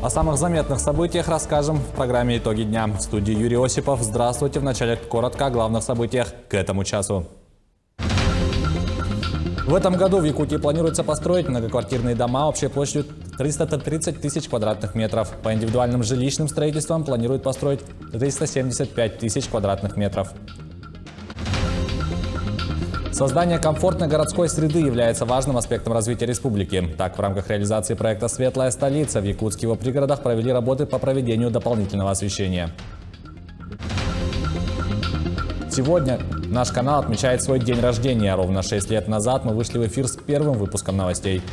О самых заметных событиях расскажем в программе «Итоги дня». В студии Юрий Осипов. Здравствуйте. Вначале коротко о главных событиях к этому часу. В этом году в Якутии планируется построить многоквартирные дома общей площадью 330 тысяч квадратных метров. По индивидуальным жилищным строительствам планируют построить 375 тысяч квадратных метров. Создание комфортной городской среды является важным аспектом развития республики. Так, в рамках реализации проекта «Светлая столица» в Якутске и его пригородах провели работы по проведению дополнительного освещения. Сегодня наш канал отмечает свой день рождения. Ровно 6 лет назад мы вышли в эфир с первым выпуском новостей.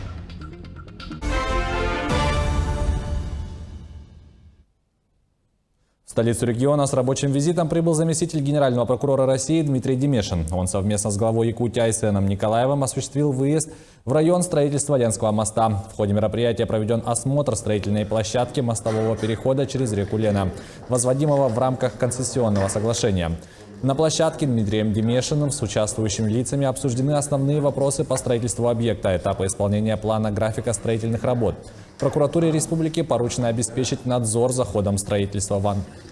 В столицу региона с рабочим визитом прибыл заместитель генерального прокурора России Дмитрий Демешин. Он совместно с главой Якутии Айсеном Николаевым осуществил выезд в район строительства Ленского моста. В ходе мероприятия проведен осмотр строительной площадки мостового перехода через реку Лена, возводимого в рамках концессионного соглашения. На площадке Дмитрием Демешиным с участвующими лицами обсуждены основные вопросы по строительству объекта, этапы исполнения плана графика строительных работ. Прокуратуре республики поручено обеспечить надзор за ходом строительства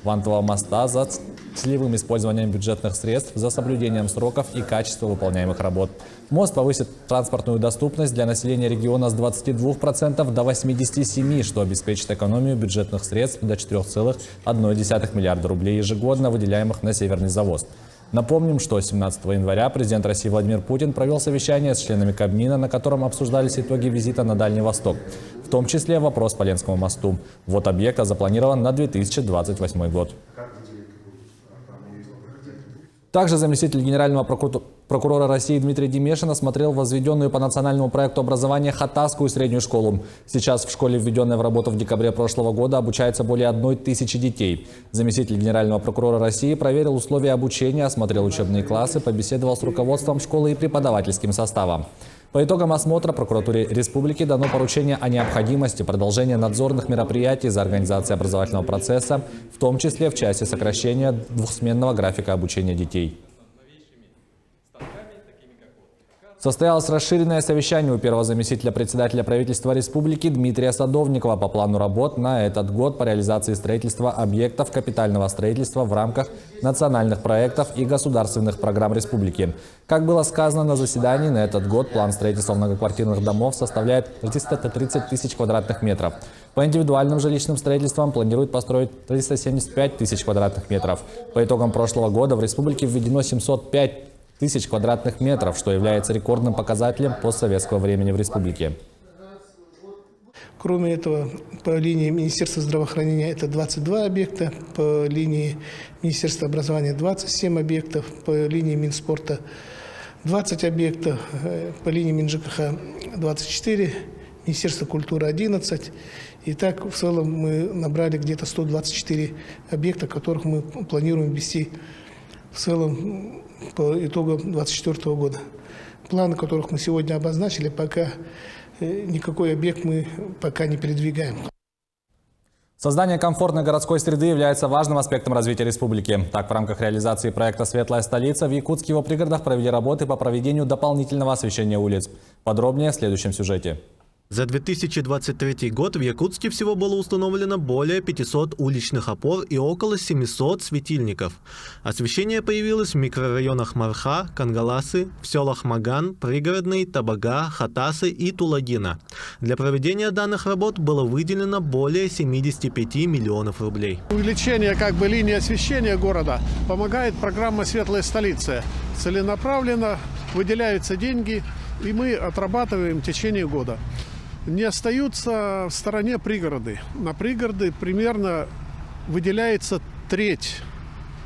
вантового моста, за целевым использованием бюджетных средств, за соблюдением сроков и качества выполняемых работ. Мост повысит транспортную доступность для населения региона с 22% до 87%, что обеспечит экономию бюджетных средств до 4,1 миллиарда рублей ежегодно, выделяемых на северный завоз. Напомним, что 17 января президент России Владимир Путин провел совещание с членами Кабмина, на котором обсуждались итоги визита на Дальний Восток, в том числе вопрос по Ленскому мосту. Ввод объекта запланирован на 2028 год. Также заместитель генерального прокурора России Дмитрий Демешин осмотрел возведенную по национальному проекту образования Хатасскую среднюю школу. Сейчас в школе, введенной в работу в декабре прошлого года, обучается более 1000 детей. Заместитель генерального прокурора России проверил условия обучения, осмотрел учебные классы, побеседовал с руководством школы и преподавательским составом. По итогам осмотра прокуратуре республики дано поручение о необходимости продолжения надзорных мероприятий за организацией образовательного процесса, в том числе в части сокращения двухсменного графика обучения детей. Состоялось расширенное совещание у первого заместителя председателя правительства республики Дмитрия Садовникова по плану работ на этот год по реализации строительства объектов капитального строительства в рамках национальных проектов и государственных программ республики. Как было сказано на заседании, на этот год план строительства многоквартирных домов составляет 330 тысяч квадратных метров. По индивидуальным жилищным строительствам планируют построить 375 тысяч квадратных метров. По итогам прошлого года в республике введено 705 тысяч квадратных метров, что является рекордным показателем постсоветского времени в республике. Кроме этого, по линии Министерства здравоохранения это 22 объекта, по линии Министерства образования 27 объектов, по линии Минспорта 20 объектов, по линии МинЖКХ 24, Министерства культуры 11. И так в целом мы набрали где-то 124 объекта, которых мы планируем ввести в целом по итогам 2024 года. Планы, которых мы сегодня обозначили, пока никакой объект мы пока не передвигаем. Создание комфортной городской среды является важным аспектом развития республики. Так, в рамках реализации проекта «Светлая столица» в Якутске и его пригородах провели работы по проведению дополнительного освещения улиц. Подробнее в следующем сюжете. За 2023 год в Якутске всего было установлено более 500 уличных опор и около 700 светильников. Освещение появилось в микрорайонах Марха, Кангаласы, в селах Маган, Пригородный, Табага, Хатасы и Тулагина. Для проведения данных работ было выделено более 75 миллионов рублей. Увеличение линии освещения города помогает программа «Светлая столица». Целенаправленно выделяются деньги, и мы отрабатываем в течение года. Не остаются в стороне пригороды. На пригороды примерно выделяется треть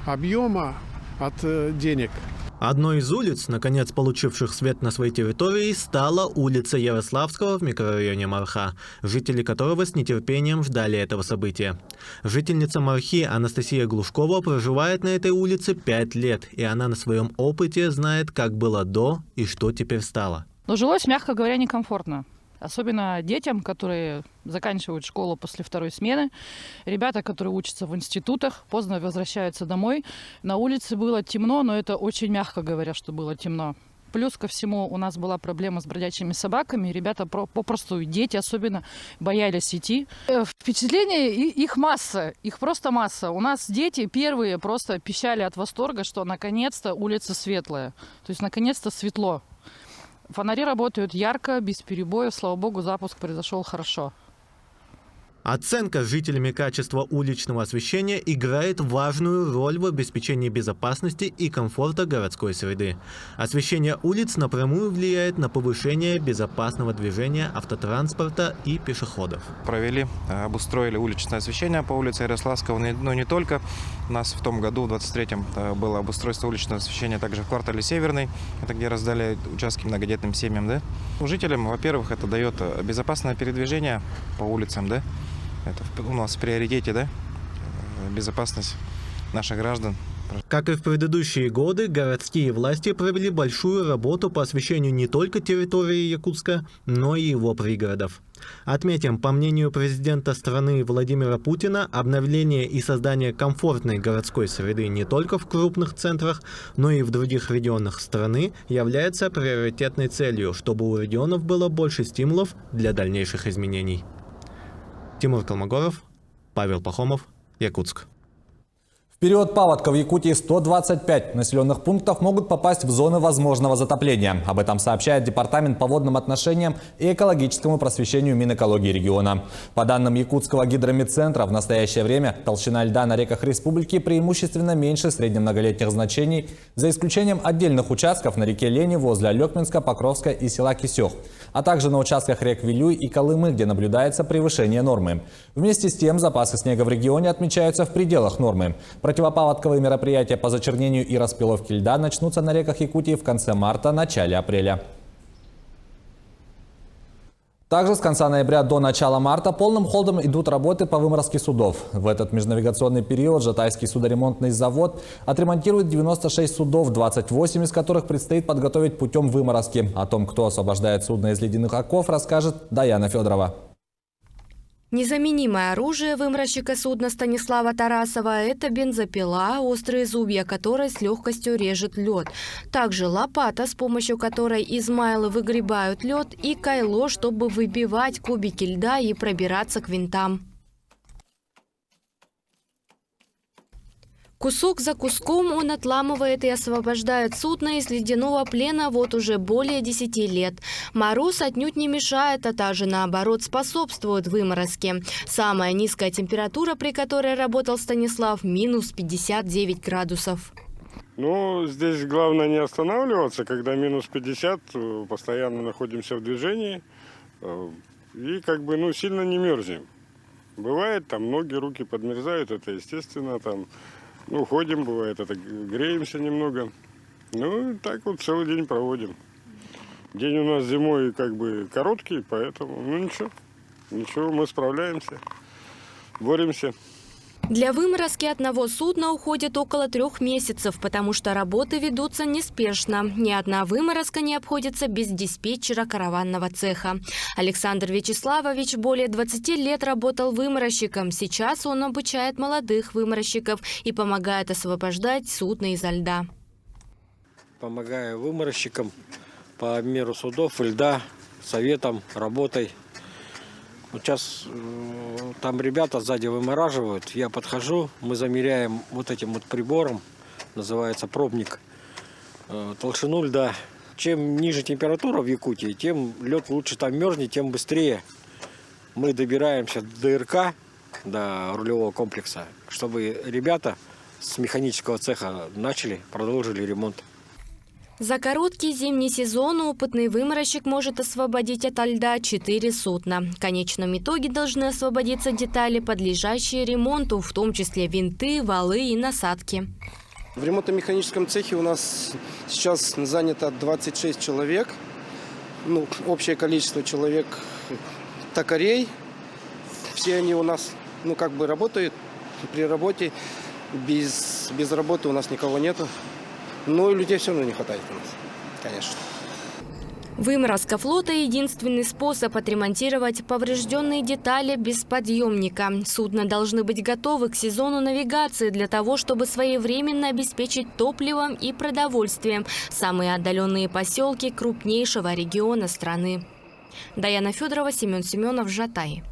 объема от денег. Одной из улиц, наконец получивших свет на своей территории, стала улица Ярославского в микрорайоне Марха, жители которого с нетерпением ждали этого события. Жительница Мархи Анастасия Глушкова проживает на этой улице 5 лет, и она на своем опыте знает, как было до и что теперь стало. Но жилось, мягко говоря, некомфортно. Особенно детям, которые заканчивают школу после второй смены. Ребята, которые учатся в институтах, поздно возвращаются домой. На улице было темно, но это очень мягко говоря, что было темно. Плюс ко всему у нас была проблема с бродячими собаками. Ребята попросту, дети особенно, боялись идти. Впечатления их масса, их просто масса. У нас дети первые просто пищали от восторга, что наконец-то улица светлая. То есть наконец-то светло. Фонари работают ярко, без перебоев. Слава богу, запуск произошел хорошо. Оценка жителями качества уличного освещения играет важную роль в обеспечении безопасности и комфорта городской среды. Освещение улиц напрямую влияет на повышение безопасного движения автотранспорта и пешеходов. Провели, обустроили уличное освещение по улице Ярославского, но не только. У нас в том году, в 23-м, было обустройство уличного освещения также в квартале Северный, это где раздали участки многодетным семьям. Да? Жителям, во-первых, это дает безопасное передвижение по улицам, да? Это у нас в приоритете, да? Безопасность наших граждан. Как и в предыдущие годы, городские власти провели большую работу по освещению не только территории Якутска, но и его пригородов. Отметим, по мнению президента страны Владимира Путина, обновление и создание комфортной городской среды не только в крупных центрах, но и в других регионах страны является приоритетной целью, чтобы у регионов было больше стимулов для дальнейших изменений. Тимур Колмогоров, Павел Пахомов, Якутск. В период паводка в Якутии 125 населенных пунктов могут попасть в зоны возможного затопления. Об этом сообщает Департамент по водным отношениям и экологическому просвещению Минэкологии региона. По данным Якутского гидрометцентра, в настоящее время толщина льда на реках республики преимущественно меньше среднемноголетних значений, за исключением отдельных участков на реке Лени возле Алекминска, Покровска и села Кисёх, а также на участках рек Вилюй и Колымы, где наблюдается превышение нормы. Вместе с тем, запасы снега в регионе отмечаются в пределах нормы. Противопаводковые мероприятия по зачернению и распиловке льда начнутся на реках Якутии в конце марта – начале апреля. Также с конца ноября до начала марта полным ходом идут работы по выморозке судов. В этот межнавигационный период Жатайский судоремонтный завод отремонтирует 96 судов, 28 из которых предстоит подготовить путем выморозки. О том, кто освобождает судно из ледяных оков, расскажет Даяна Федорова. Незаменимое оружие выморозчика судна Станислава Тарасова – это бензопила, острые зубья которой с легкостью режет лед. Также лопата, с помощью которой измайлы выгребают лед, и кайло, чтобы выбивать кубики льда и пробираться к винтам. Кусок за куском он отламывает и освобождает судно из ледяного плена вот уже более 10 лет. Мороз отнюдь не мешает, а также наоборот способствует выморозке. Самая низкая температура, при которой работал Станислав, минус 59 градусов. Ну, здесь главное не останавливаться, когда минус 50, постоянно находимся в движении и сильно не мерзнем. Бывает, там ноги, руки подмерзают, это естественно, там... ходим, бывает, греемся немного. Так вот целый день проводим. День у нас зимой короткий, поэтому, ничего, мы справляемся, боремся. Для выморозки одного судна уходит около 3 месяцев, потому что работы ведутся неспешно. Ни одна выморозка не обходится без диспетчера караванного цеха. Александр Вячеславович более 20 лет работал выморозчиком. Сейчас он обучает молодых выморозчиков и помогает освобождать судно изо льда. Помогаю выморозчикам по обмеру судов и льда, советом, работой. Вот сейчас там ребята сзади вымораживают, я подхожу, мы замеряем вот этим вот прибором, называется пробник, толщину льда. Чем ниже температура в Якутии, тем лед лучше там мерзнет, тем быстрее мы добираемся до ДРК, до рулевого комплекса, чтобы ребята с механического цеха продолжили ремонт. За короткий зимний сезон опытный выморозчик может освободить ото льда 4 судна. В конечном итоге должны освободиться детали, подлежащие ремонту, в том числе винты, валы и насадки. В ремонтно-механическом цехе у нас сейчас занято 26 человек. Общее количество человек токарей. Все они у нас работают при работе. Без работы у нас никого нету. Но и людей все равно не хватает у нас, конечно. Выморозка флота – единственный способ отремонтировать поврежденные детали без подъемника. Судна должны быть готовы к сезону навигации для того, чтобы своевременно обеспечить топливом и продовольствием самые отдаленные поселки крупнейшего региона страны. Даяна Федорова, Семен Семенов, Жатай.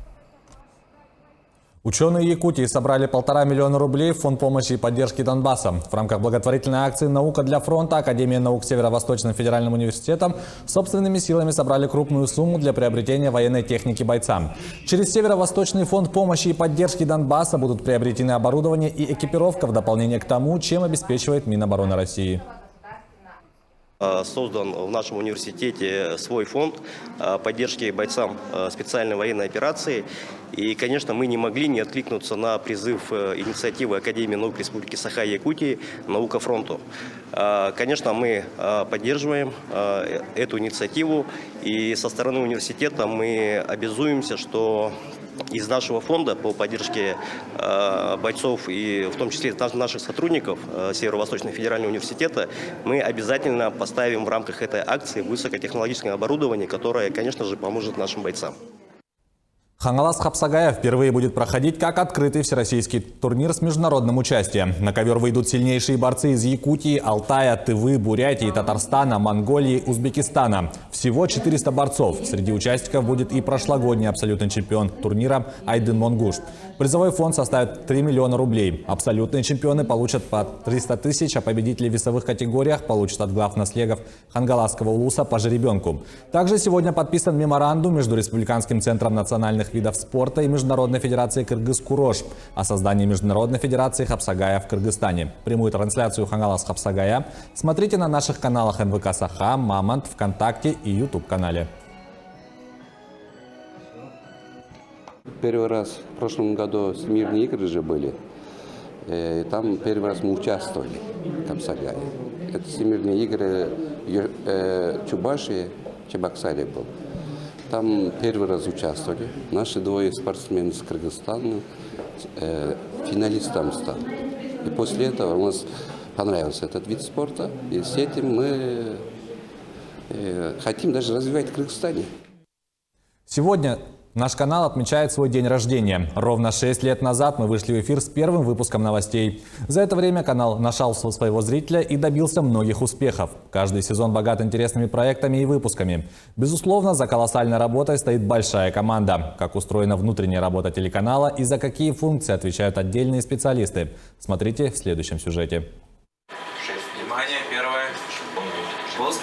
Ученые Якутии собрали 1,5 миллиона рублей в Фонд помощи и поддержки Донбасса. В рамках благотворительной акции «Наука для фронта» Академия наук Северо-Восточным федеральным университетом собственными силами собрали крупную сумму для приобретения военной техники бойцам. Через Северо-Восточный фонд помощи и поддержки Донбасса будут приобретены оборудование и экипировка в дополнение к тому, чем обеспечивает Минобороны России. Создан в нашем университете свой фонд поддержки бойцам специальной военной операции. И, конечно, мы не могли не откликнуться на призыв инициативы Академии наук Республики Саха-Якутии «Наука фронту». Конечно, мы поддерживаем эту инициативу. И со стороны университета мы обязуемся, что из нашего фонда по поддержке бойцов и в том числе наших сотрудников Северо-Восточного федерального университета мы обязательно поставим в рамках этой акции высокотехнологическое оборудование, которое, конечно же, поможет нашим бойцам. Хангалас Хапсагая впервые будет проходить как открытый всероссийский турнир с международным участием. На ковер выйдут сильнейшие борцы из Якутии, Алтая, Тывы, Бурятии, Татарстана, Монголии, Узбекистана. Всего 400 борцов. Среди участников будет и прошлогодний абсолютный чемпион турнира Айдын Монгуш. Призовой фонд составит 3 миллиона рублей. Абсолютные чемпионы получат по 300 тысяч, а победители в весовых категориях получат от глав наследников Хангаласского улуса по жеребенку. Также сегодня подписан меморандум между Республиканским центром национальных видов спорта и Международной федерацией Кыргыз-Курош о создании Международной федерации Хапсагая в Кыргызстане. Прямую трансляцию Хангалас Хапсагая смотрите на наших каналах НВК Саха, Мамонт, ВКонтакте и YouTube-канале. Первый раз в прошлом году Всемирные игры же были. И там первый раз мы участвовали в Хапсагае. Это Всемирные игры Чубаши, Чебоксаре был. Там первый раз участвовали. Наши двое спортсменов из Кыргызстана финалистом стали. И после этого у нас понравился этот вид спорта. И с этим мы хотим даже развивать в Кыргызстане. Сегодня наш канал отмечает свой день рождения. Ровно 6 лет назад мы вышли в эфир с первым выпуском новостей. За это время канал нашел своего зрителя и добился многих успехов. Каждый сезон богат интересными проектами и выпусками. Безусловно, за колоссальной работой стоит большая команда. Как устроена внутренняя работа телеканала и за какие функции отвечают отдельные специалисты. Смотрите в следующем сюжете. Внимание, первое. Пуск.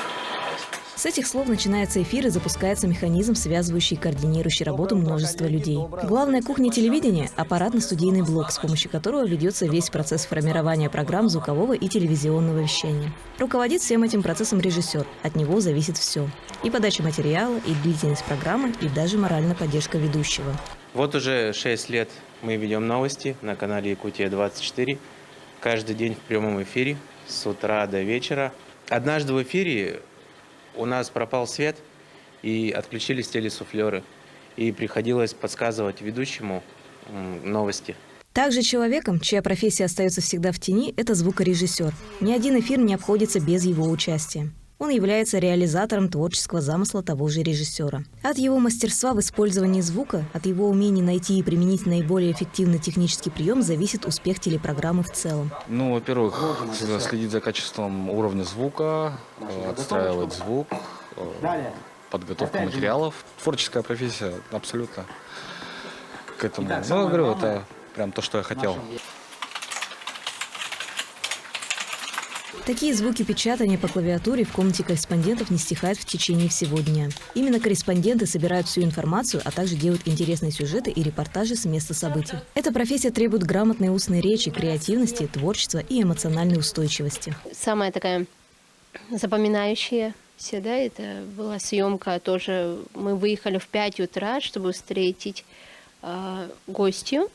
С этих слов начинается эфир и запускается механизм, связывающий и координирующий работу множества людей. Главная кухня телевидения – аппаратно-студийный блок, с помощью которого ведется весь процесс формирования программ звукового и телевизионного вещания. Руководит всем этим процессом режиссер, от него зависит все. И подача материала, и длительность программы, и даже моральная поддержка ведущего. Вот уже 6 лет мы ведем новости на канале Якутия-24. Каждый день в прямом эфире, с утра до вечера. Однажды в эфире у нас пропал свет и отключились телесуфлеры. И приходилось подсказывать ведущему новости. Также человеком, чья профессия остается всегда в тени, это звукорежиссер. Ни один эфир не обходится без его участия. Он является реализатором творческого замысла того же режиссера. От его мастерства в использовании звука, от его умения найти и применить наиболее эффективный технический прием зависит успех телепрограммы в целом. Ну, во-первых, следить за качеством уровня звука, отстраивать звук, подготовка материалов. Творческая профессия абсолютно к этому. Ну, я говорю, это прям то, что я хотел. Такие звуки печатания по клавиатуре в комнате корреспондентов не стихают в течение всего дня. Именно корреспонденты собирают всю информацию, а также делают интересные сюжеты и репортажи с места событий. Эта профессия требует грамотной устной речи, креативности, творчества и эмоциональной устойчивости. Самая такая запоминающая всегда это была съемка тоже. Мы выехали в 5 утра, чтобы встретить гостью.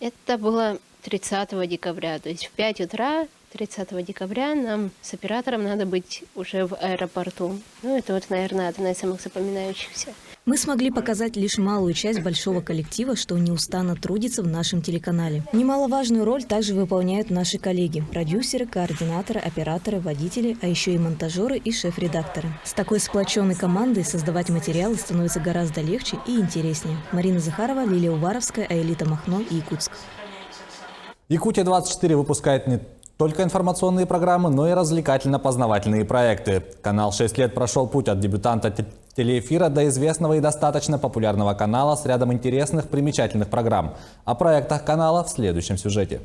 Это было 30 декабря, то есть в 5 утра 30 декабря нам с оператором надо быть уже в аэропорту. Ну, это вот, наверное, одна из самых запоминающихся. Мы смогли показать лишь малую часть большого коллектива, что неустанно трудится в нашем телеканале. Немаловажную роль также выполняют наши коллеги – продюсеры, координаторы, операторы, водители, а еще и монтажеры и шеф-редакторы. С такой сплоченной командой создавать материалы становится гораздо легче и интереснее. Марина Захарова, Лилия Уваровская, Аэлита Махно, Якутск. Якутия-24 выпускает не только информационные программы, но и развлекательно-познавательные проекты. Канал 6 лет прошел путь от дебютанта телеэфира до известного и достаточно популярного канала с рядом интересных, примечательных программ. О проектах канала в следующем сюжете.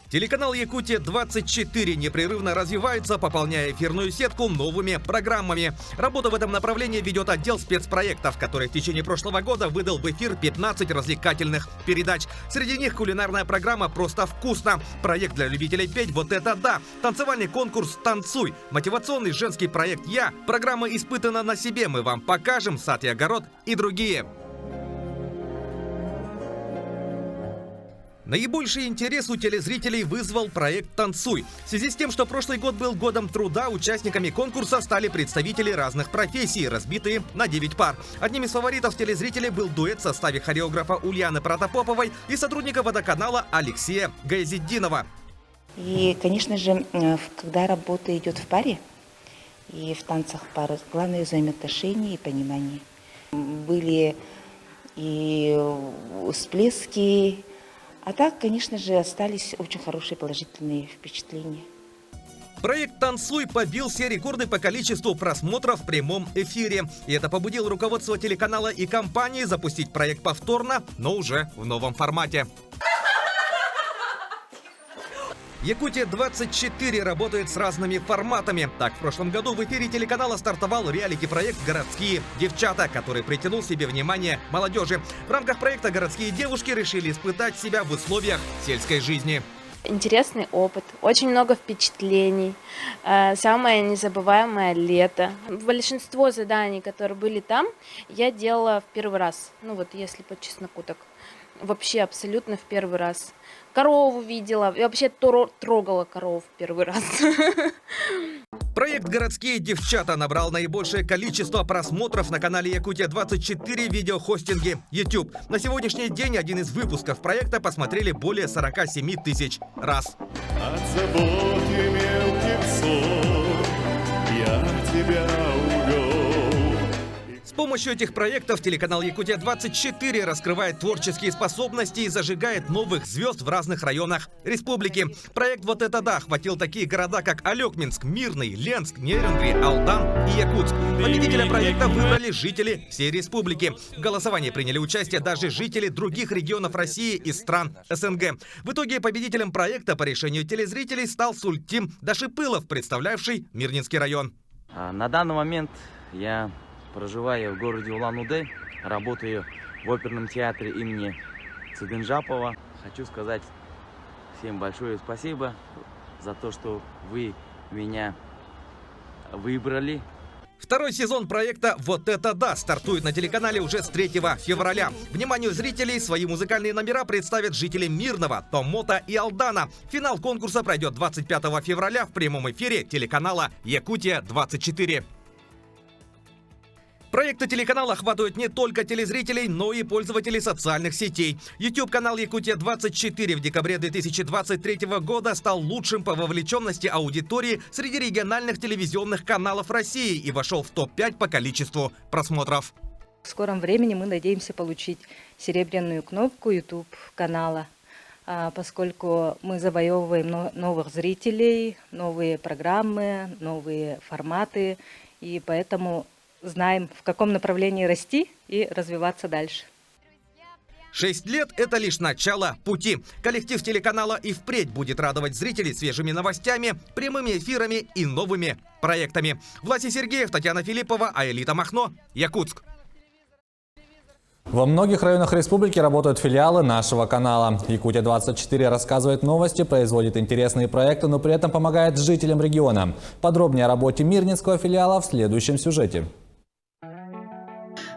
Телеканал «Якутия-24» непрерывно развивается, пополняя эфирную сетку новыми программами. Работу в этом направлении ведет отдел спецпроектов, который в течение прошлого года выдал в эфир 15 развлекательных передач. Среди них кулинарная программа «Просто вкусно», проект для любителей петь «Вот это да», танцевальный конкурс «Танцуй», мотивационный женский проект «Я», программа «Испытана на себе», мы вам покажем, «Сад и огород» и другие. Наибольший интерес у телезрителей вызвал проект «Танцуй». В связи с тем, что прошлый год был годом труда, участниками конкурса стали представители разных профессий, разбитые на 9 пар. Одним из фаворитов телезрителей был дуэт в составе хореографа Ульяны Протопоповой и сотрудника водоканала Алексея Гаязетдинова. И, конечно же, когда работа идет в паре, и в танцах пары, главное взаимоотношения и понимание. Были и всплески. А так, конечно же, остались очень хорошие положительные впечатления. Проект «Танцуй» побил все рекорды по количеству просмотров в прямом эфире. И это побудило руководство телеканала и компании запустить проект повторно, но уже в новом формате. «Якутия-24» работает с разными форматами. Так, в прошлом году в эфире телеканала стартовал реалити-проект «Городские девчата», который притянул себе внимание молодежи. В рамках проекта городские девушки решили испытать себя в условиях сельской жизни. Интересный опыт, очень много впечатлений, самое незабываемое лето. Большинство заданий, которые были там, я делала в первый раз. Ну вот, если по чесноку, так вообще абсолютно в первый раз. Корову видела, и вообще трогала корову в первый раз. Проект «Городские девчата» набрал наибольшее количество просмотров на канале «Якутия-24» видеохостинге YouTube. На сегодняшний день один из выпусков проекта посмотрели более 47 тысяч раз. От заботы мелких ссор я тебя увел. С помощью этих проектов телеканал «Якутия-24» раскрывает творческие способности и зажигает новых звезд в разных районах республики. Проект «Вот это да» охватил такие города, как Алекминск, Мирный, Ленск, Нерюнгри, Алдан и Якутск. Победителя проекта выбрали жители всей республики. В голосовании приняли участие даже жители других регионов России и стран СНГ. В итоге победителем проекта по решению телезрителей стал Сультим Дашипылов, представлявший Мирнинский район. На данный момент я проживаю в городе Улан-Удэ, работаю в оперном театре имени Цыдынжапова. Хочу сказать всем большое спасибо за то, что вы меня выбрали. Второй сезон проекта «Вот это да» стартует на телеканале уже с 3 февраля. Вниманию зрителей свои музыкальные номера представят жители Мирного, Томота и Алдана. Финал конкурса пройдет 25 февраля в прямом эфире телеканала «Якутия-24». Проекты телеканала охватывают не только телезрителей, но и пользователей социальных сетей. YouTube-канал «Якутия-24» в декабре 2023 года стал лучшим по вовлеченности аудитории среди региональных телевизионных каналов России и вошел в топ-5 по количеству просмотров. В скором времени мы надеемся получить серебряную кнопку YouTube-канала, поскольку мы завоевываем новых зрителей, новые программы, новые форматы, и поэтому знаем, в каком направлении расти и развиваться дальше. 6 лет – это лишь начало пути. Коллектив телеканала и впредь будет радовать зрителей свежими новостями, прямыми эфирами и новыми проектами. Власий Сергеев, Татьяна Филиппова, Аэлита Махно, Якутск. Во многих районах республики работают филиалы нашего канала. Якутия-24 рассказывает новости, производит интересные проекты, но при этом помогает жителям региона. Подробнее о работе Мирнинского филиала в следующем сюжете.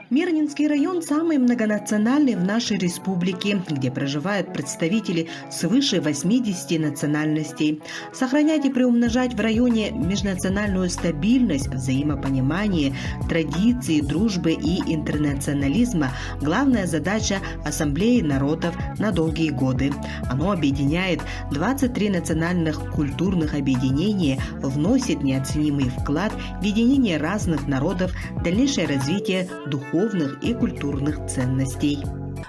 Мирнинский район самый многонациональный в нашей республике, где проживают представители свыше 80 национальностей. Сохранять и приумножать в районе межнациональную стабильность, взаимопонимание, традиции, дружбы и интернационализма – главная задача Ассамблеи народов на долгие годы. Оно объединяет 23 национальных культурных объединения, вносит неоценимый вклад в единение разных народов, дальнейшее развитие духовных и культурных ценностей.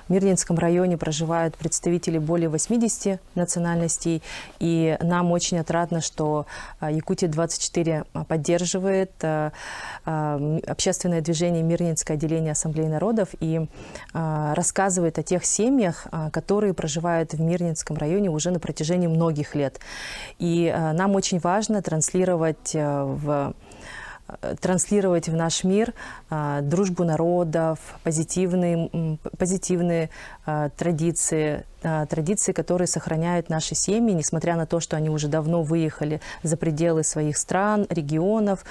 В Мирнинском районе проживают представители более 80 национальностей, и нам очень отрадно, что Якутия-24 поддерживает общественное движение Мирнинское отделение Ассамблеи народов и рассказывает о тех семьях, которые проживают в Мирнинском районе уже на протяжении многих лет. И нам очень важно транслировать в наш мир дружбу народов, позитивные традиции, которые сохраняют наши семьи, несмотря на то, что они уже давно выехали за пределы своих стран, регионов.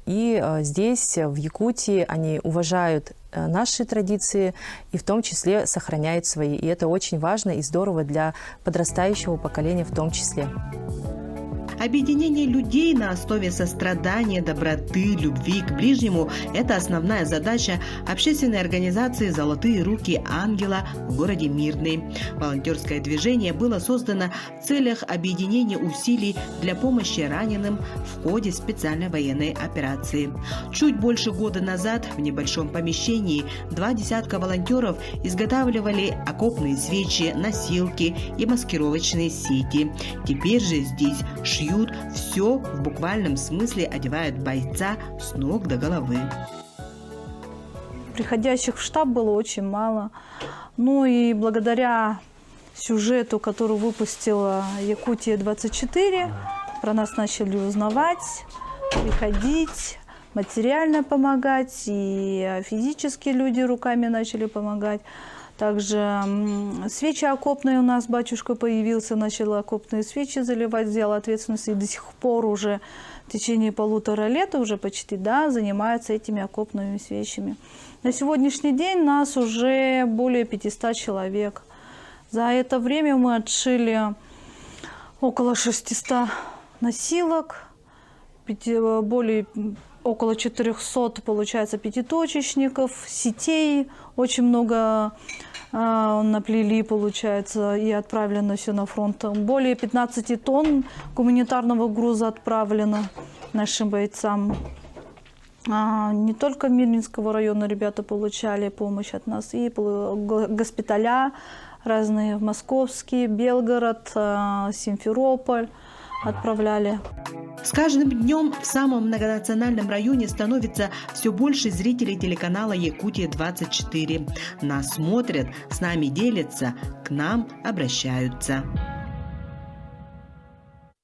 И здесь, в Якутии, они уважают наши традиции и в том числе сохраняют свои. И это очень важно и здорово для подрастающего поколения в том числе. Объединение людей на основе сострадания, доброты, любви к ближнему – это основная задача общественной организации «Золотые руки ангела» в городе Мирный. Волонтерское движение было создано в целях объединения усилий для помощи раненым в ходе специальной военной операции. Чуть больше года назад в небольшом помещении 20 волонтеров изготавливали окопные свечи, носилки и маскировочные сети. Теперь же здесь шьют все, в буквальном смысле одевают бойца с ног до головы. Приходящих в штаб было очень мало. Ну и благодаря сюжету, который выпустила Якутия-24, про нас начали узнавать, приходить, материально помогать, и физически люди руками начали помогать. Также свечи окопные у нас, батюшка появился, начал окопные свечи заливать, взял ответственность, и до сих пор уже в течение 1,5 лета, уже почти, да, занимается этими окопными свечами. На сегодняшний день нас уже более 500 человек. За это время мы отшили около 600 носилок, около 400, получается, пятиточечников, сетей, очень много наплели, получается, и отправлено все на фронт. Более 15 тонн гуманитарного груза отправлено нашим бойцам. Не только Мирнинского района ребята получали помощь от нас, и госпиталя разные, московские, Белгород, Симферополь отправляли. С каждым днем в самом многонациональном районе становится все больше зрителей телеканала «Якутия-24». Нас смотрят, с нами делятся, к нам обращаются.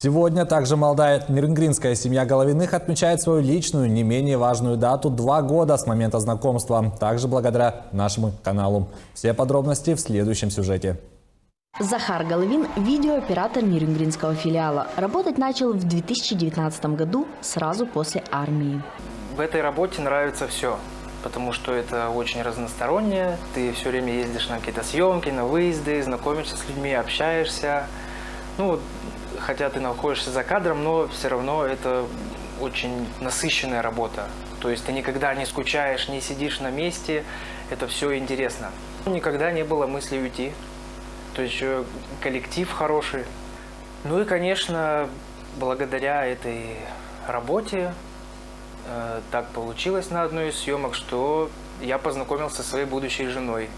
Сегодня также молодая мирнгринская семья Головиных отмечает свою личную, не менее важную дату – 2 года с момента знакомства. Также благодаря нашему каналу. Все подробности в следующем сюжете. Захар Головин – видеооператор Мирнгринского филиала. Работать начал в 2019 году, сразу после армии. В этой работе нравится все, потому что это очень разностороннее. Ты все время ездишь на какие-то съемки, на выезды, знакомишься с людьми, общаешься. Ну, хотя ты находишься за кадром, но все равно это очень насыщенная работа. То есть ты никогда не скучаешь, не сидишь на месте, это все интересно. Никогда не было мысли уйти. То есть еще коллектив хороший. Ну и, конечно, благодаря этой работе так получилось на одной из съемок, что я познакомился со своей будущей женой.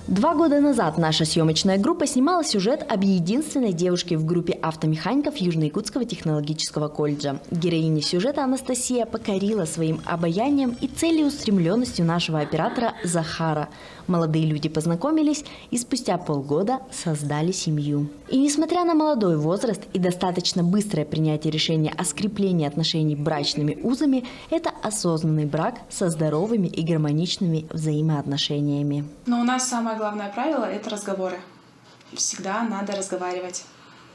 2 года назад наша съемочная группа снимала сюжет об единственной девушке в группе автомехаников Южно-Якутского технологического колледжа. Героиня сюжета Анастасия покорила своим обаянием и целеустремленностью нашего оператора Захара. Молодые люди познакомились и спустя полгода создали семью. И несмотря на молодой возраст и достаточно быстрое принятие решения о скреплении отношений брачными узами, это осознанный брак со здоровыми и гармоничными взаимоотношениями. Но у нас самое главное правило – это разговоры. Всегда надо разговаривать.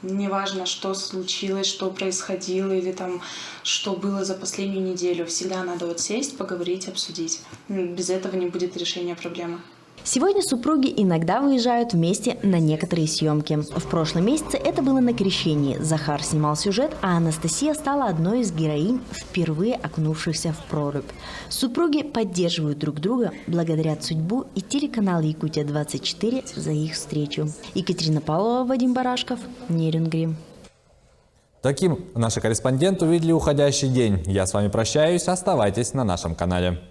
Неважно, что случилось, что происходило или там, что было за последнюю неделю. Всегда надо вот сесть, поговорить, обсудить. Без этого не будет решения проблемы. Сегодня супруги иногда выезжают вместе на некоторые съемки. В прошлом месяце это было на крещении. Захар снимал сюжет, а Анастасия стала одной из героинь, впервые окунувшихся в прорубь. Супруги поддерживают друг друга, благодарят судьбу и телеканал «Якутия-24» за их встречу. Екатерина Павлова, Вадим Барашков, Нерюнгри. Таким наши корреспонденты увидели уходящий день. Я с вами прощаюсь. Оставайтесь на нашем канале.